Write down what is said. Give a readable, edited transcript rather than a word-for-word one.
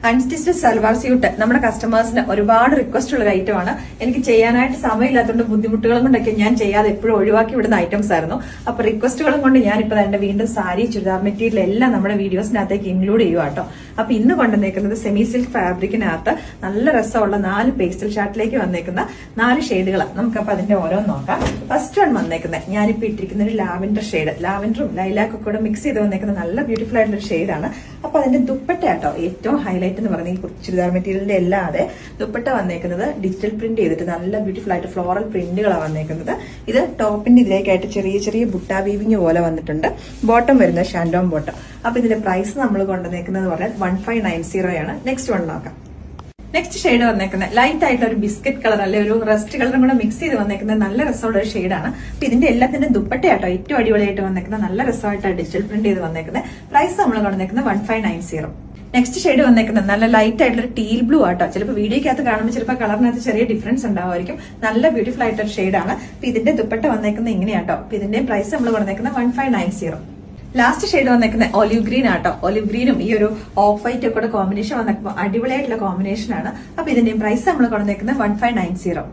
Unstitched salwar suit നമ്മുടെ കസ്റ്റമേഴ്സിന് ഒരുപാട് റിക്വസ്റ്റ് ഉള്ള ഒരു ഐറ്റമാണ്. എനിക്ക് ചെയ്യാനായിട്ട് സമയമില്ലാത്തതുകൊണ്ട് ബുദ്ധിമുട്ടുകളും കൊണ്ടൊക്കെ ഞാൻ ചെയ്യാതെ എപ്പോഴും ഒഴിവാക്കി വിടുന്ന ഐറ്റംസ് ആയിരുന്നു. അപ്പൊ റിക്വസ്റ്റുകളും കൊണ്ട് ഞാനിപ്പോൾ എന്റെ വീണ്ടും സാരി, ചുരിദാർ മെറ്റീരിയൽ എല്ലാം നമ്മുടെ വീഡിയോസിനകത്തേക്ക് ഇൻക്ലൂഡ് ചെയ്യുക കേട്ടോ. അപ്പൊ ഇന്ന് കൊണ്ടുവന്നേക്കുന്നത് സെമി സിൽക്ക് ഫാബ്രിക്കിനകത്ത് നല്ല രസമുള്ള 4 പേസ്റ്റൽ ഷാർട്ടിലേക്ക് വന്നേക്കുന്ന 4 ഷെയ്ഡുകൾ. നമുക്കപ്പോൾ അതിന്റെ ഓരോന്ന് നോക്കാം. ഫസ്റ്റ് വൺ വന്നേക്കുന്നത് ഞാനിപ്പോ ഇട്ടിരിക്കുന്ന ഒരു ലാവൻഡർ ഷെയ്ഡ്, ലാവൻഡറും ലൈലാക്കും കൂടെ മിക്സ് ചെയ്ത് വന്നേക്കുന്ന നല്ല ബ്യൂട്ടിഫുൾ ആയിട്ടുള്ള ഒരു ഷെയ്ഡാണ്. അപ്പൊ അതിന്റെ ദുപ്പട്ട കേട്ടോ ഏറ്റവും ഹൈലൈറ്റ് എന്ന് പറഞ്ഞ ഈ ചുരിദാർ മെറ്റീരിയലിന്റെ അല്ലാതെ ദുപ്പട്ട വന്നേക്കുന്നത് ഡിജിറ്റൽ പ്രിന്റ് ചെയ്തിട്ട് നല്ല ബ്യൂട്ടിഫുൾ ആയിട്ട് ഫ്ലോറൽ പ്രിന്റുകളാണ് വന്നേക്കുന്നത്. ഇത് ടോപ്പിന്റെ ഇതിലേക്കായിട്ട് ചെറിയ ചെറിയ ബുട്ട വീവിങ് പോലെ വന്നിട്ടുണ്ട്. ബോട്ടം വരുന്നത് ഷാൻഡോം ബോട്ടം. അപ്പൊ ഇതിന്റെ പ്രൈസ് നമ്മൾ കൊണ്ടുവന്നേക്കുന്നത് പറഞ്ഞാൽ 1590 ആണ്. നെക്സ്റ്റ് വൺ നോക്കാം. നെക്സ്റ്റ് ഷെയ്ഡ് വന്നേക്കുന്നത് ലൈറ്റ് ആയിട്ടുള്ള ഒരു ബിസ്ക്കറ്റ് കളർ അല്ലെ ഒരു റസ്റ്റ് കളറും കൂടെ മിക്സ് ചെയ്ത് വന്നേക്കുന്നത് നല്ല രസമുള്ള ഒരു ഷെയ്ഡാണ്. അപ്പൊ ഇതിന്റെ എല്ലാത്തിന്റെ ദുപ്പട്ടയാട്ടോ ഏറ്റവും അടിപൊളിയായിട്ട് വന്നേക്കുന്നത് നല്ല രസമായിട്ട് ഡിജിറ്റൽ പ്രിന്റ് ചെയ്ത് വന്നേക്കുന്നത്. പ്രൈസ് നമ്മൾ കൊണ്ടുവന്നേക്കുന്നത് 1590. നെക്സ്റ്റ് ഷെയ്ഡ് വന്നേക്കുന്നത് നല്ല ലൈറ്റ് ആയിട്ടുള്ള ഒരു ടീൽ ബ്ലൂ ആട്ടോ. ചിലപ്പോൾ വീഡിയോക്കകത്ത് കാണുമ്പോൾ ചിലപ്പോൾ കളറിനകത്ത് ചെറിയ ഡിഫറൻസ് ഉണ്ടാവുമായിരിക്കും. നല്ല ബ്യൂട്ടിഫുൾ ആയിട്ടൊരു ഷെയ്ഡാണ്. അപ്പൊ ഇതിന്റെ ദുപ്പട്ട വന്നേക്കുന്നത് ഇങ്ങനെയാട്ടോ. അപ്പൊ ഇതിന്റെ പ്രൈസ് നമ്മൾ കൊണ്ടുവന്നേക്കുന്നത് 1590. ലാസ്റ്റ് ഷെയ്ഡ് വന്നേക്കുന്നത് ഒലിവ് ഗ്രീൻ ആട്ടോ. ഒലിവ് ഗ്രീനും ഈ ഒരു ഓഫ് വൈറ്റ് ഒക്കെ കോമ്പിനേഷൻ വന്നേക്കുമ്പോൾ അടിപൊളിയായിട്ടുള്ള കോമ്പിനേഷൻ ആണ്. അപ്പൊ ഇതിന്റെ പ്രൈസ് നമ്മൾ കൊണ്ടുവന്നേക്കുന്നത് 1590.